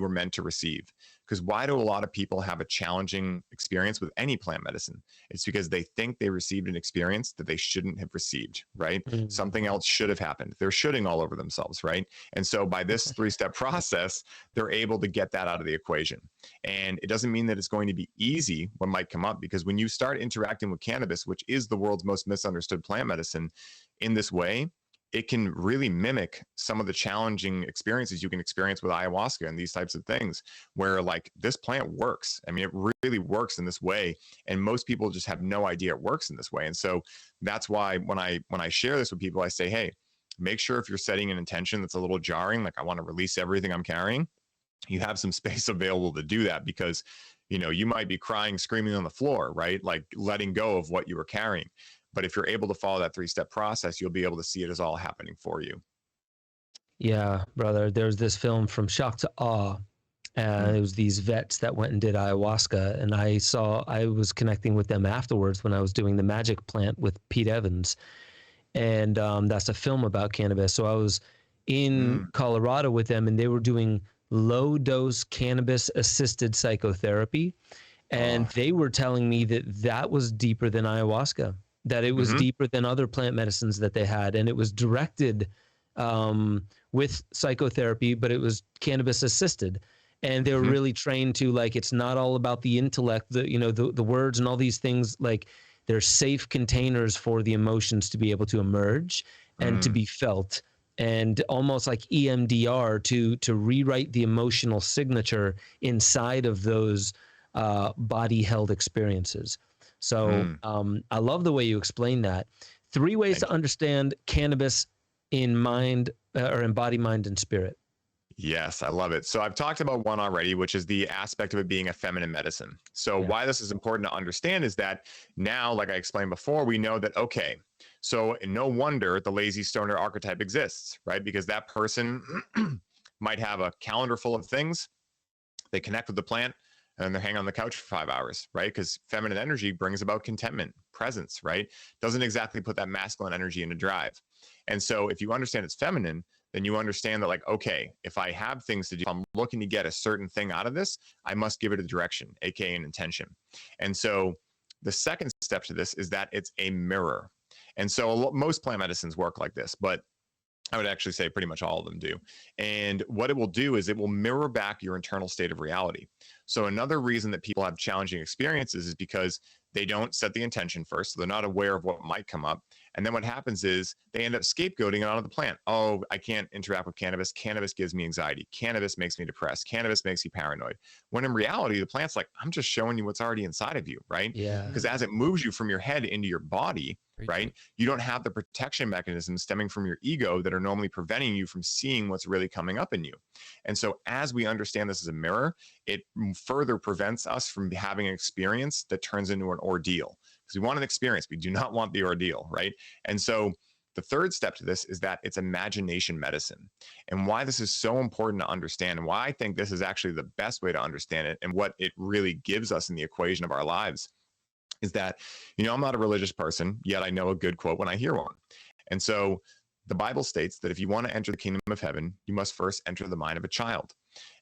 were meant to receive. Because why do a lot of people have a challenging experience with any plant medicine? It's because they think they received an experience that they shouldn't have received, right? Mm-hmm. Something else should have happened. They're shooting all over themselves, right? And so by this 3-step process, they're able to get that out of the equation. And it doesn't mean that it's going to be easy what might come up, because when you start interacting with cannabis, which is the world's most misunderstood plant medicine, in this way, it can really mimic some of the challenging experiences you can experience with ayahuasca and these types of things, where like this plant works. I mean, it really works in this way. And most people just have no idea it works in this way. And so that's why when I share this with people, I say, hey, make sure if you're setting an intention that's a little jarring, like I want to release everything I'm carrying, you have some space available to do that, because, you might be crying, screaming on the floor, right? Like letting go of what you were carrying. But if you're able to follow that 3-step process, you'll be able to see it as all happening for you. Yeah, brother. There's this film From Shock to Awe. It was these vets that went and did ayahuasca. And I was connecting with them afterwards when I was doing the magic plant with Pete Evans. And that's a film about cannabis. So I was in Colorado with them, and they were doing low dose cannabis assisted psychotherapy. And they were telling me that was deeper than ayahuasca, that it was deeper than other plant medicines that they had. And it was directed with psychotherapy, but it was cannabis assisted. And they were really trained to, like, it's not all about the intellect, the words and all these things. Like, they're safe containers for the emotions to be able to emerge and to be felt, and almost like EMDR to rewrite the emotional signature inside of those body held experiences. So I love the way you explain that. 3 ways to understand cannabis in mind or in body, mind, and spirit. Yes, I love it. So I've talked about one already, which is the aspect of it being a feminine medicine. So why this is important to understand is that now, like I explained before, we know that, okay, so no wonder the lazy stoner archetype exists, right? Because that person might have a calendar full of things. They connect with the plant, and then they're hanging on the couch for 5 hours, right? Because feminine energy brings about contentment, presence, right? Doesn't exactly put that masculine energy into drive. And so if you understand it's feminine, then you understand that, like, okay, if I have things to do, if I'm looking to get a certain thing out of this, I must give it a direction, aka an intention. And so the second step to this is that it's a mirror. And so most plant medicines work like this, but I would actually say pretty much all of them do. And what it will do is it will mirror back your internal state of reality. So another reason that people have challenging experiences is because they don't set the intention first. So they're not aware of what might come up. And then what happens is they end up scapegoating it onto the plant. Oh, I can't interact with cannabis. Cannabis gives me anxiety. Cannabis makes me depressed. Cannabis makes me paranoid. When in reality, the plant's like, I'm just showing you what's already inside of you, right? Yeah. Because as it moves you from your head into your body, right, you don't have the protection mechanisms stemming from your ego that are normally preventing you from seeing what's really coming up in you. And so as we understand this as a mirror, it further prevents us from having an experience that turns into an ordeal. Because we want an experience, we do not want the ordeal, right? And so the third step to this is that it's imagination medicine. And why this is so important to understand, and why I think this is actually the best way to understand it, and what it really gives us in the equation of our lives, is that, I'm not a religious person, yet I know a good quote when I hear one. And so the Bible states that if you want to enter the kingdom of heaven, you must first enter the mind of a child.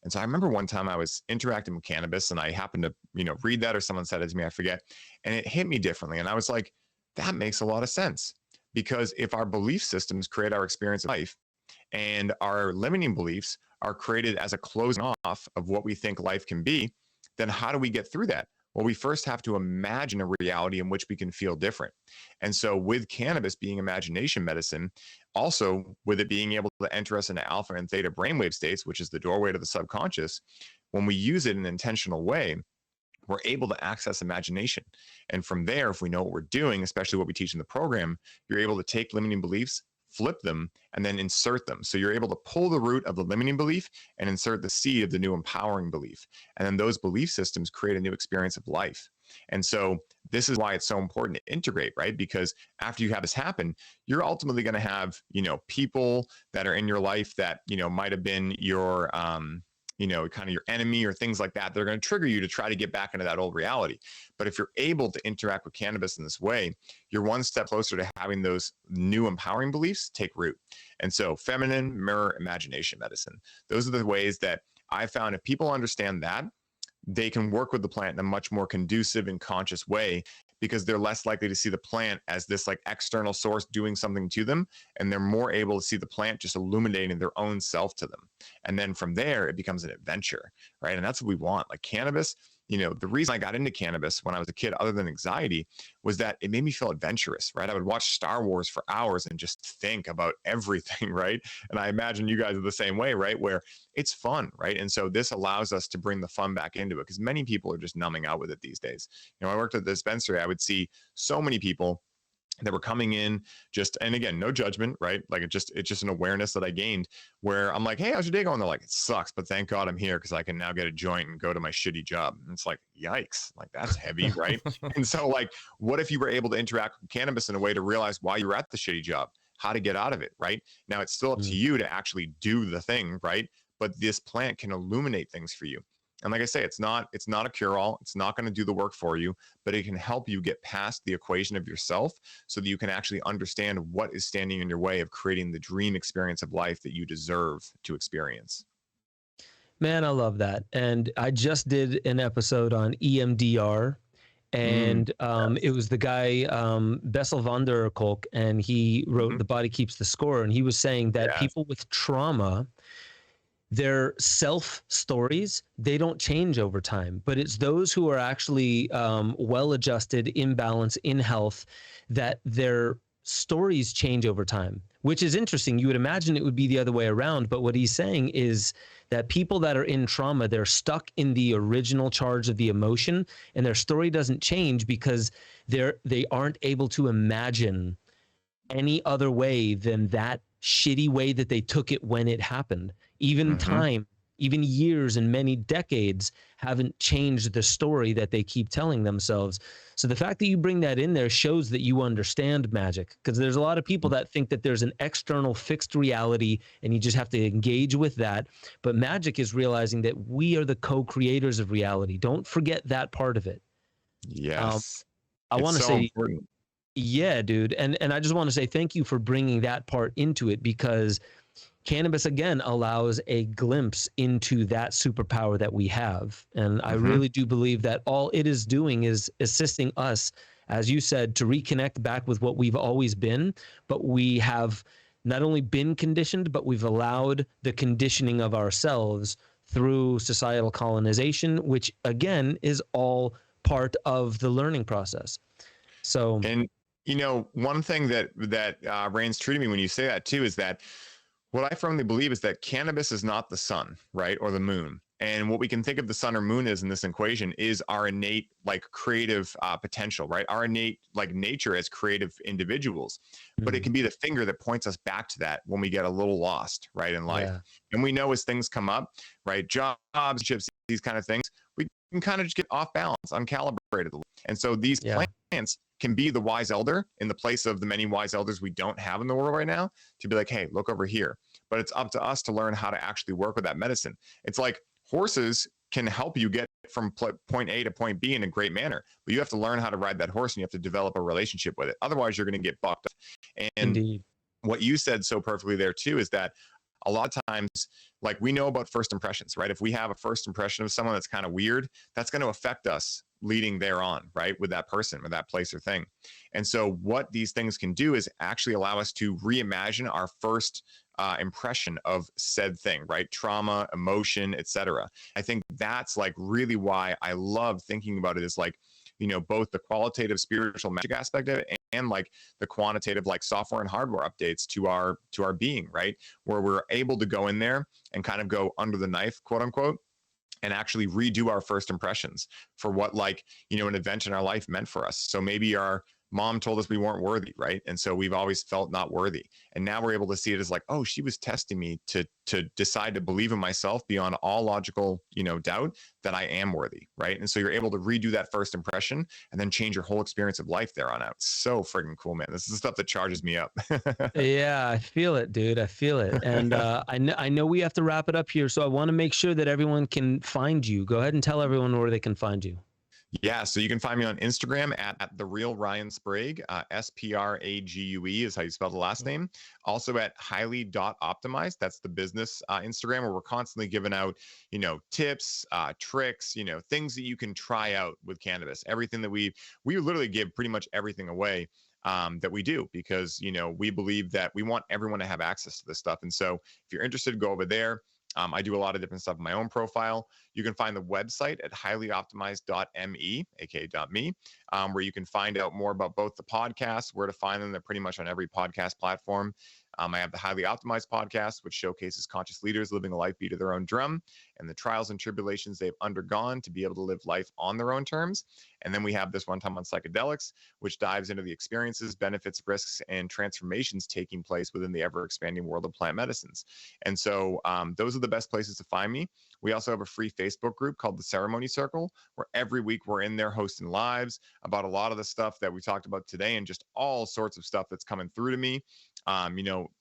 And so I remember one time I was interacting with cannabis, and I happened to, read that, or someone said it to me, I forget. And it hit me differently. And I was like, that makes a lot of sense. Because if our belief systems create our experience of life, and our limiting beliefs are created as a closing off of what we think life can be, then how do we get through that? Well, we first have to imagine a reality in which we can feel different. And so with cannabis being imagination medicine, also with it being able to enter us into alpha and theta brainwave states, which is the doorway to the subconscious, when we use it in an intentional way, we're able to access imagination. And from there, if we know what we're doing, especially what we teach in the program, you're able to take limiting beliefs, flip them, and then insert them. So you're able to pull the root of the limiting belief and insert the seed of the new empowering belief. And then those belief systems create a new experience of life. And so this is why it's so important to integrate, right? Because after you have this happen, you're ultimately going to have, people that are in your life that, might have been your, kind of your enemy or things like that. They're going to trigger you to try to get back into that old reality. But if you're able to interact with cannabis in this way, you're one step closer to having those new empowering beliefs take root. And so feminine, mirror, imagination medicine. Those are the ways that I found if people understand that, they can work with the plant in a much more conducive and conscious way, because they're less likely to see the plant as this like external source doing something to them. And they're more able to see the plant just illuminating their own self to them. And then from there, it becomes an adventure, right? And that's what we want. Like cannabis, the reason I got into cannabis when I was a kid, other than anxiety, was that it made me feel adventurous, right? I would watch Star Wars for hours and just think about everything, right? And I imagine you guys are the same way, right? Where it's fun, right? And so this allows us to bring the fun back into it, because many people are just numbing out with it these days. I worked at the dispensary. I would see so many people that were coming in and again, no judgment, right? Like it's just an awareness that I gained, where I'm like, hey, how's your day going? They're like, it sucks, but thank God I'm here because I can now get a joint and go to my shitty job. And it's like, yikes, like that's heavy, right? And so like, what if you were able to interact with cannabis in a way to realize why you were at the shitty job, how to get out of it, right? Now it's still up to you to actually do the thing, right? But this plant can illuminate things for you. And like I say, it's not a cure-all. It's not going to do the work for you, but it can help you get past the equation of yourself so that you can actually understand what is standing in your way of creating the dream experience of life that you deserve to experience. Man, I love that. And I just did an episode on EMDR, and it was the guy, Bessel van der Kolk, and he wrote The Body Keeps the Score. And he was saying that people with trauma, their self stories, they don't change over time, but it's those who are actually well-adjusted, in balance, in health, that their stories change over time, which is interesting. You would imagine it would be the other way around, but what he's saying is that people that are in trauma, they're stuck in the original charge of the emotion, and their story doesn't change because they aren't able to imagine any other way than that shitty way that they took it when it happened. Even time, even years and many decades haven't changed the story that they keep telling themselves. So the fact that you bring that in there shows that you understand magic, because there's a lot of people that think that there's an external fixed reality and you just have to engage with that. But magic is realizing that we are the co-creators of reality. Don't forget that part of it. Yes. I want to so say important. Yeah, dude. And I just want to say thank you for bringing that part into it, because cannabis, again, allows a glimpse into that superpower that we have. And I really do believe that all it is doing is assisting us, as you said, to reconnect back with what we've always been. But we have not only been conditioned, but we've allowed the conditioning of ourselves through societal colonization, which, again, is all part of the learning process. So, And One thing that reigns true to me when you say that too is that what I firmly believe is that cannabis is not the sun, right, or the moon. And what we can think of the sun or moon as in this equation is our innate like creative potential, right? Our innate like nature as creative individuals. But it can be the finger that points us back to that when we get a little lost, right, in life. Yeah. And we know as things come up, right, jobs, chips, these kind of things, we can kind of just get off balance, uncalibrated. And so these plants can be the wise elder in the place of the many wise elders we don't have in the world right now, to be like, hey, look over here. But it's up to us to learn how to actually work with that medicine. It's like horses can help you get from point A to point B in a great manner, but you have to learn how to ride that horse and you have to develop a relationship with it. Otherwise, you're going to get bucked up. And Indeed. What you said so perfectly there too is that a lot of times, like we know about first impressions, right? If we have a first impression of someone that's kind of weird, that's going to affect us leading thereon, right? With that person or that place or thing. And so what these things can do is actually allow us to reimagine our first impression of said thing, right? Trauma, emotion, etc. I think that's like really why I love thinking about it is like, both the qualitative spiritual magic aspect of it and like the quantitative like software and hardware updates to our being, right? Where we're able to go in there and kind of go under the knife, quote unquote, and actually redo our first impressions for what like, an event in our life meant for us. So maybe our mom told us we weren't worthy, right? And so we've always felt not worthy. And now we're able to see it as like, oh, she was testing me to decide to believe in myself beyond all logical, doubt that I am worthy, right? And so you're able to redo that first impression and then change your whole experience of life there on out. So freaking cool, man. This is the stuff that charges me up. Yeah, I feel it, dude. I feel it. And I know we have to wrap it up here. So I want to make sure that everyone can find you. Go ahead and tell everyone where they can find you. Yeah, so you can find me on Instagram at the real Ryan Sprague. Sprague is how you spell the last name. Also at highly.optimized. That's the business Instagram where we're constantly giving out, tips, tricks, things that you can try out with cannabis. Everything that we literally give pretty much everything away that we do because, we believe that we want everyone to have access to this stuff. And so if you're interested, go over there. I do a lot of different stuff in my own profile. You can find the website at highlyoptimized.me, aka.me, where you can find out more about both the podcasts, where to find them. They're pretty much on every podcast platform. I have the Highly Optimized podcast, which showcases conscious leaders living a life beat of their own drum and the trials and tribulations they've undergone to be able to live life on their own terms. And then we have this One Time On Psychedelics, which dives into the experiences, benefits, risks, and transformations taking place within the ever-expanding world of plant medicines. And so those are the best places to find me. We also have a free Facebook group called the Ceremony Circle, where every week we're in there hosting lives about a lot of the stuff that we talked about today and just all sorts of stuff that's coming through to me.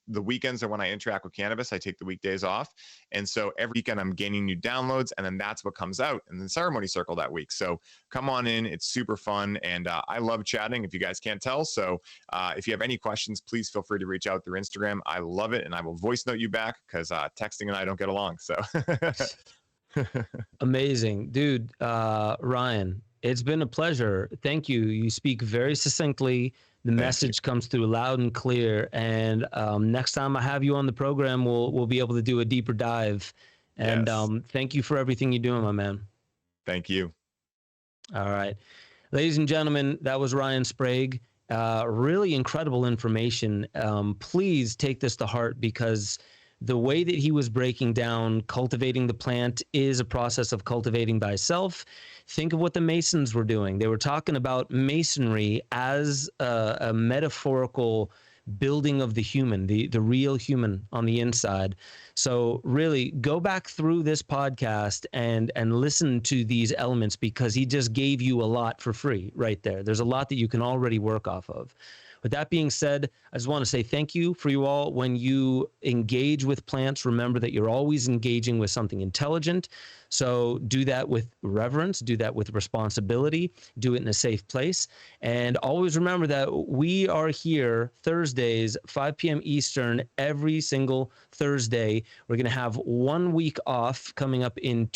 The weekends are when I interact with cannabis. I take the weekdays off. And so every weekend I'm gaining new downloads, and then that's what comes out in the Ceremony Circle that week. So come on in. It's super fun. And I love chatting, if you guys can't tell. So if you have any questions, please feel free to reach out through Instagram. I love it. And I will voice note you back because texting and I don't get along. So amazing, dude. Ryan, it's been a pleasure. Thank you. You speak very succinctly. The message comes through loud and clear. And next time I have you on the program, we'll be able to do a deeper dive. And thank you for everything you're doing, my man. Thank you. All right. Ladies and gentlemen, that was Ryan Sprague. Really incredible information. Please take this to heart because the way that he was breaking down cultivating the plant is a process of cultivating thyself. Think of what the Masons were doing. They were talking about masonry as a metaphorical building of the human, the real human on the inside. So really go back through this podcast and listen to these elements because he just gave you a lot for free right there. There's a lot that you can already work off of. With that being said, I just want to say thank you for you all. When you engage with plants, remember that you're always engaging with something intelligent. So do that with reverence, do that with responsibility, do it in a safe place. And always remember that we are here Thursdays, 5 p.m. Eastern, every single Thursday. We're going to have 1 week off coming up in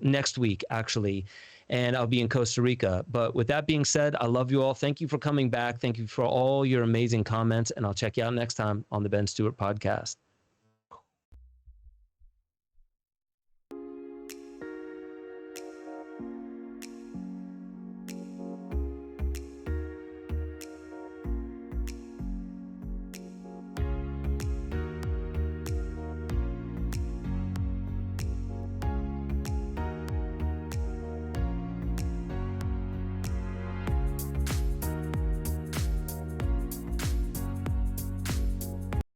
next week, actually. And I'll be in Costa Rica. But with that being said, I love you all. Thank you for coming back. Thank you for all your amazing comments. And I'll check you out next time on the Ben Stewart Podcast.